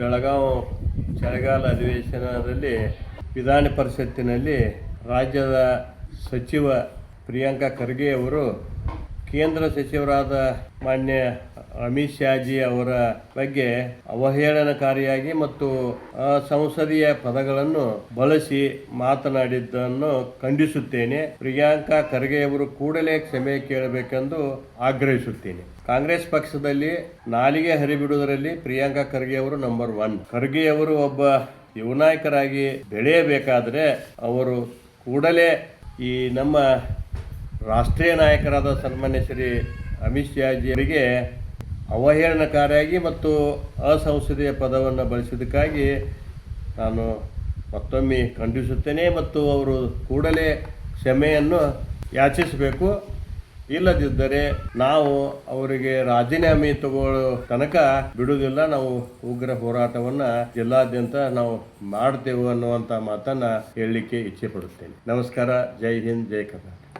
ಬೆಳಗಾವಿ ಚಳಿಗಾಲ ಅಧಿವೇಶನದಲ್ಲಿ ವಿಧಾನ ಪರಿಷತ್ತಿನಲ್ಲಿ ರಾಜ್ಯದ ಸಚಿವ ಪ್ರಿಯಾಂಕಾ ಖರ್ಗೆ ಅವರು ಕೇಂದ್ರ ಸಚಿವರಾದ ಮಾನ್ಯ ಅಮಿತ್ ಶಾಜಿ ಅವರ ಬಗ್ಗೆ ಅವಹೇಳನಕಾರಿಯಾಗಿ ಮತ್ತು ಅಸಂಸದೀಯ ಪದಗಳನ್ನು ಬಳಸಿ ಮಾತನಾಡಿದ್ದನ್ನು ಖಂಡಿಸುತ್ತೇನೆ. ಪ್ರಿಯಾಂಕಾ ಖರ್ಗೆ ಅವರು ಕೂಡಲೇ ಕ್ಷಮೆ ಕೇಳಬೇಕೆಂದು ಆಗ್ರಹಿಸುತ್ತೇನೆ. ಕಾಂಗ್ರೆಸ್ ಪಕ್ಷದಲ್ಲಿ ನಾಲಿಗೆ ಹರಿಬಿಡುವುದರಲ್ಲಿ ಪ್ರಿಯಾಂಕಾ ಖರ್ಗೆ ಅವರು ನಂಬರ್ 1. ಖರ್ಗೆ ಅವರು ಒಬ್ಬ ಯುವ ನಾಯಕರಾಗಿ ಬೆಳೆಯಬೇಕಾದರೆ ಅವರು ಕೂಡಲೇ ಈ ನಮ್ಮ ರಾಷ್ಟ್ರೀಯ ನಾಯಕರಾದ ಸನ್ಮಾನ್ಯ ಶ್ರೀ ಅಮಿತ್ ಶಾಜಿ ಅವರಿಗೆ ಅವಹೇಳನಕಾರಿಯಾಗಿ ಮತ್ತು ಅಸಂಸದೀಯ ಪದವನ್ನು ಬಳಸಿದ್ದಕ್ಕಾಗಿ ನಾನು ಮತ್ತೊಮ್ಮೆ ಖಂಡಿಸುತ್ತೇನೆ ಮತ್ತು ಅವರು ಕೂಡಲೇ ಕ್ಷಮೆಯನ್ನು ಯಾಚಿಸಬೇಕು. ಇಲ್ಲದಿದ್ದರೆ ನಾವು ಅವರಿಗೆ ರಾಜೀನಾಮೆ ತಗೊಳ್ಳೋ ತನಕ ಬಿಡುವುದಿಲ್ಲ. ನಾವು ಉಗ್ರ ಹೋರಾಟವನ್ನು ಜಿಲ್ಲಾದ್ಯಂತ ನಾವು ಮಾಡ್ತೇವೆ ಅನ್ನುವಂಥ ಮಾತನ್ನು ಹೇಳಲಿಕ್ಕೆ ಇಚ್ಛೆ ಪಡುತ್ತೇನೆ. ನಮಸ್ಕಾರ. ಜೈ ಹಿಂದ್, ಜೈ ಕರ್ನಾಟಕ.